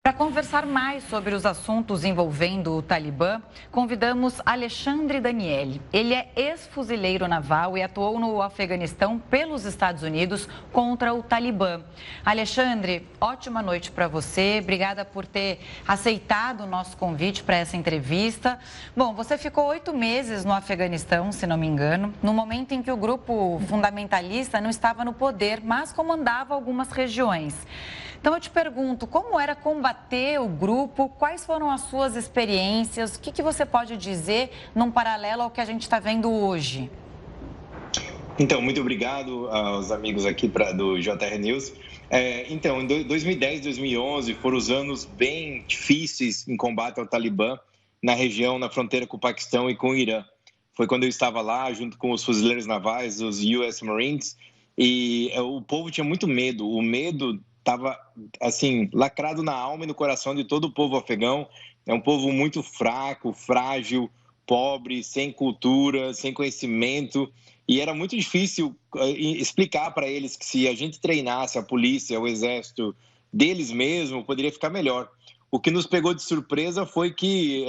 Para conversar mais sobre os assuntos envolvendo o Talibã, convidamos Alexandre Danieli. Ele é ex-fuzileiro naval e atuou no Afeganistão pelos Estados Unidos contra o Talibã. Alexandre, ótima noite para você. Obrigada por ter aceitado o nosso convite para essa entrevista. Bom, você ficou 8 meses no Afeganistão, se não me engano, no momento em que o grupo fundamentalista não estava no poder, mas comandava algumas regiões. Então, eu te pergunto, como era combater o grupo? Quais foram as suas experiências? O que você pode dizer num paralelo ao que a gente está vendo hoje? Então, muito obrigado aos amigos aqui do JR News. Então, em 2010 e 2011 foram os anos bem difíceis em combate ao Talibã na região, na fronteira com o Paquistão e com o Irã. Foi quando eu estava lá, junto com os fuzileiros navais, os US Marines, e o povo tinha muito medo. O medo estava, assim, lacrado na alma e no coração de todo o povo afegão. É um povo muito fraco, frágil, pobre, sem cultura, sem conhecimento. E era muito difícil explicar para eles que se a gente treinasse a polícia, o exército deles mesmo, poderia ficar melhor. O que nos pegou de surpresa foi que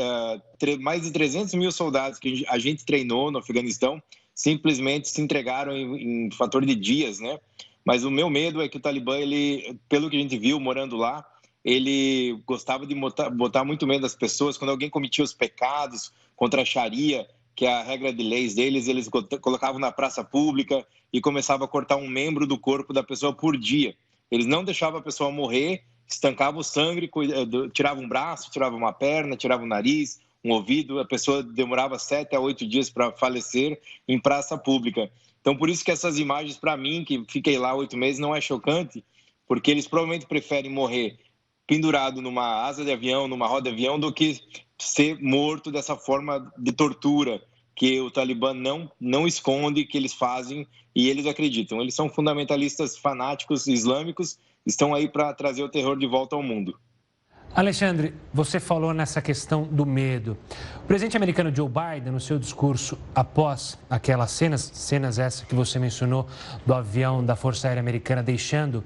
mais de 300 mil soldados que a gente treinou no Afeganistão simplesmente se entregaram em fator de dias, né? Mas o meu medo é que o Talibã, ele, pelo que a gente viu morando lá, ele gostava de botar muito medo das pessoas. Quando alguém cometia os pecados contra a Sharia, que é a regra de leis deles, eles colocavam na praça pública e começavam a cortar um membro do corpo da pessoa por dia. Eles não deixavam a pessoa morrer, estancavam o sangue, tiravam um braço, tiravam uma perna, tiravam um nariz, um ouvido. A pessoa demorava 7 a 8 dias para falecer em praça pública. Então, por isso que essas imagens, para mim, que fiquei lá 8 meses, não é chocante, porque eles provavelmente preferem morrer pendurado numa asa de avião, numa roda de avião, do que ser morto dessa forma de tortura que o Talibã não esconde que eles fazem e eles acreditam. Eles são fundamentalistas fanáticos islâmicos, estão aí para trazer o terror de volta ao mundo. Alexandre, você falou nessa questão do medo. O presidente americano Joe Biden, no seu discurso após aquelas cenas essas que você mencionou do avião da Força Aérea Americana deixando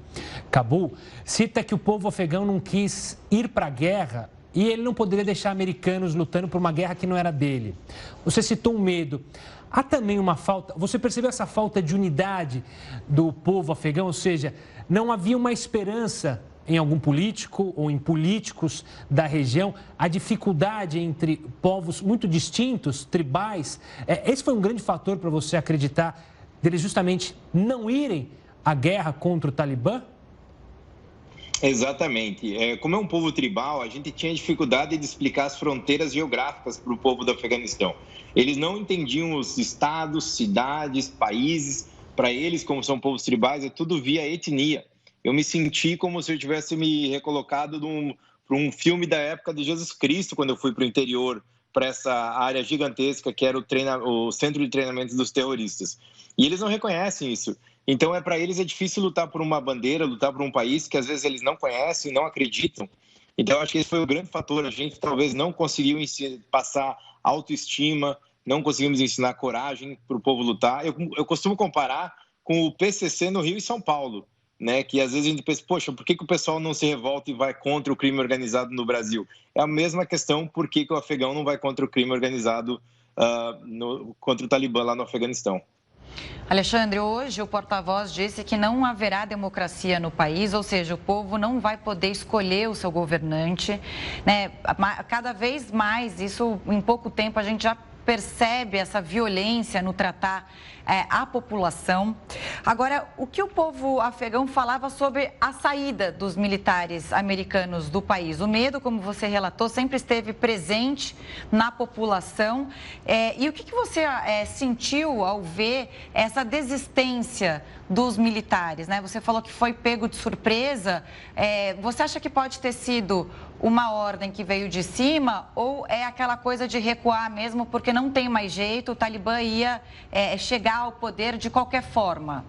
Cabul, cita que o povo afegão não quis ir para a guerra e ele não poderia deixar americanos lutando por uma guerra que não era dele. Você citou um medo. Há também uma falta, você percebeu essa falta de unidade do povo afegão? Ou seja, não havia uma esperança em algum político ou em políticos da região, a dificuldade entre povos muito distintos, tribais. Esse foi um grande fator para você acreditar deles justamente não irem à guerra contra o Talibã? Exatamente. Como é um povo tribal, a gente tinha dificuldade de explicar as fronteiras geográficas para o povo do Afeganistão. Eles não entendiam os estados, cidades, países. Para eles, como são povos tribais, é tudo via etnia. Eu me senti como se eu tivesse me recolocado para um filme da época de Jesus Cristo, quando eu fui para o interior, para essa área gigantesca que era o centro de treinamento dos terroristas. E eles não reconhecem isso. Então, para eles é difícil lutar por uma bandeira, lutar por um país que às vezes eles não conhecem, não acreditam. Então, acho que esse foi o grande fator. A gente talvez não conseguiu passar autoestima, não conseguimos ensinar coragem para o povo lutar. Eu costumo comparar com o PCC no Rio e São Paulo, né? Que às vezes a gente pensa, poxa, por que o pessoal não se revolta e vai contra o crime organizado no Brasil? É a mesma questão, por que o afegão não vai contra o crime organizado, contra o Talibã lá no Afeganistão? Alexandre, hoje o porta-voz disse que não haverá democracia no país, ou seja, o povo não vai poder escolher o seu governante, né? Cada vez mais, isso em pouco tempo a gente já percebe essa violência no tratar a população. Agora, o que o povo afegão falava sobre a saída dos militares americanos do país? O medo, como você relatou, sempre esteve presente na população. E o que você sentiu ao ver essa desistência dos militares, né? Você falou que foi pego de surpresa. Você acha que pode ter sido uma ordem que veio de cima ou é aquela coisa de recuar mesmo porque não tem mais jeito, o Talibã ia chegar ao poder de qualquer forma?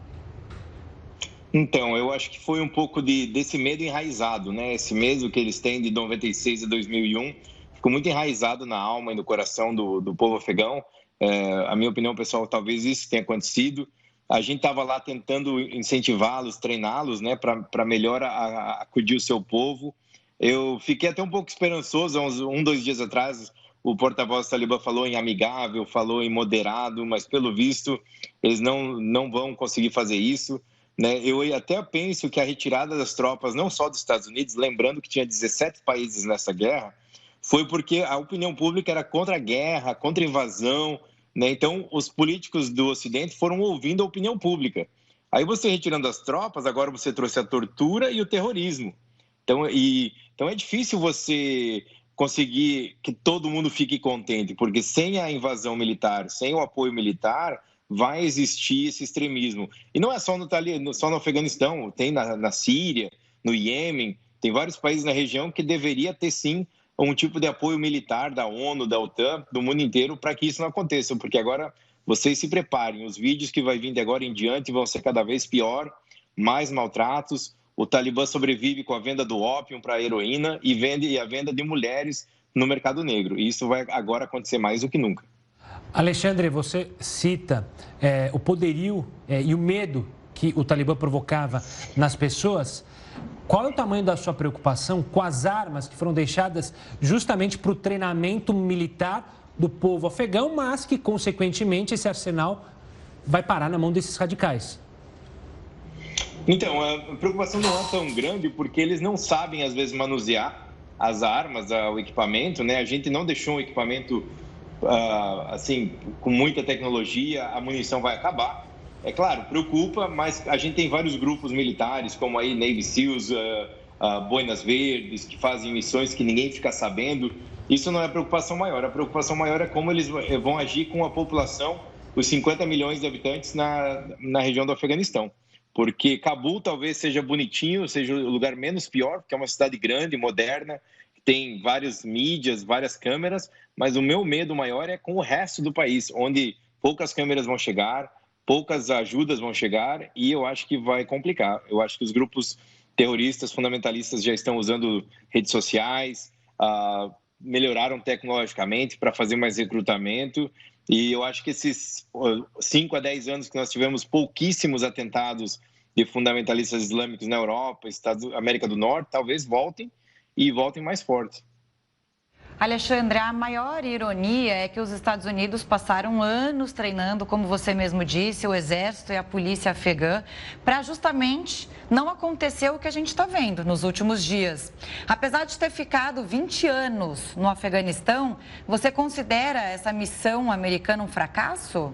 Então, eu acho que foi um pouco desse medo enraizado, né? Esse medo que eles têm de 96 a 2001 ficou muito enraizado na alma e no coração do povo afegão. A minha opinião, pessoal, talvez isso tenha acontecido. A gente estava lá tentando incentivá-los, treiná-los, né, para melhor acudir o seu povo. Eu fiquei até um pouco esperançoso, há uns 2 dias atrás, o porta-voz do Talibã falou em amigável, falou em moderado, mas pelo visto eles não vão conseguir fazer isso, né? Eu até penso que a retirada das tropas, não só dos Estados Unidos, lembrando que tinha 17 países nessa guerra, foi porque a opinião pública era contra a guerra, contra a invasão, né? Então os políticos do Ocidente foram ouvindo a opinião pública. Aí você retirando as tropas, agora você trouxe a tortura e o terrorismo. Então é difícil você conseguir que todo mundo fique contente, porque sem a invasão militar, sem o apoio militar, vai existir esse extremismo. E não é só no Afeganistão, tem na Síria, no Iêmen, tem vários países na região que deveria ter sim um tipo de apoio militar da ONU, da OTAN, do mundo inteiro, para que isso não aconteça, porque agora vocês se preparem, os vídeos que vai vir de agora em diante vão ser cada vez pior, mais maltratos. O Talibã sobrevive com a venda do ópio para a heroína e a venda de mulheres no mercado negro. E isso vai agora acontecer mais do que nunca. Alexandre, você cita o poderio e o medo que o Talibã provocava nas pessoas. Qual é o tamanho da sua preocupação com as armas que foram deixadas justamente para o treinamento militar do povo afegão, mas que, consequentemente, esse arsenal vai parar na mão desses radicais? Então, a preocupação não é tão grande porque eles não sabem, às vezes, manusear as armas, o equipamento, né? A gente não deixou um equipamento, assim, com muita tecnologia, a munição vai acabar. É claro, preocupa, mas a gente tem vários grupos militares, como aí Navy SEALs, Boinas Verdes, que fazem missões que ninguém fica sabendo. Isso não é a preocupação maior. A preocupação maior é como eles vão agir com a população, os 50 milhões de habitantes na região do Afeganistão. Porque Cabul talvez seja bonitinho, seja o lugar menos pior, porque é uma cidade grande, moderna, tem várias mídias, várias câmeras, mas o meu medo maior é com o resto do país, onde poucas câmeras vão chegar, poucas ajudas vão chegar e eu acho que vai complicar. Eu acho que os grupos terroristas, fundamentalistas já estão usando redes sociais, melhoraram tecnologicamente para fazer mais recrutamento e eu acho que esses 5 a 10 anos que nós tivemos pouquíssimos atentados de fundamentalistas islâmicos na Europa, América do Norte, talvez voltem e voltem mais fortes. Alexandre, a maior ironia é que os Estados Unidos passaram anos treinando, como você mesmo disse, o exército e a polícia afegã, para justamente não acontecer o que a gente está vendo nos últimos dias. Apesar de ter ficado 20 anos no Afeganistão, você considera essa missão americana um fracasso?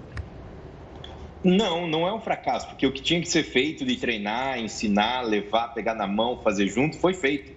Não é um fracasso, porque o que tinha que ser feito de treinar, ensinar, levar, pegar na mão, fazer junto, foi feito.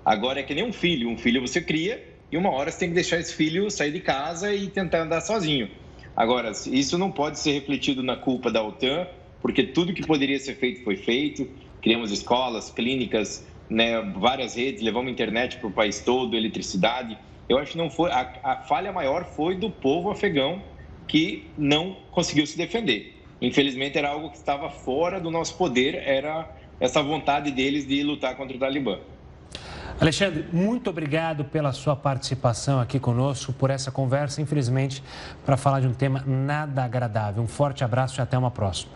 Agora é que nem um filho você cria e uma hora você tem que deixar esse filho sair de casa e tentar andar sozinho. Agora, isso não pode ser refletido na culpa da OTAN, porque tudo que poderia ser feito foi feito. Criamos escolas, clínicas, né, várias redes, levamos internet para o país todo, eletricidade. Eu acho que não foi, a falha maior foi do povo afegão que não conseguiu se defender. Infelizmente, era algo que estava fora do nosso poder, era essa vontade deles de lutar contra o Talibã. Alexandre, muito obrigado pela sua participação aqui conosco, por essa conversa, infelizmente, para falar de um tema nada agradável. Um forte abraço e até uma próxima.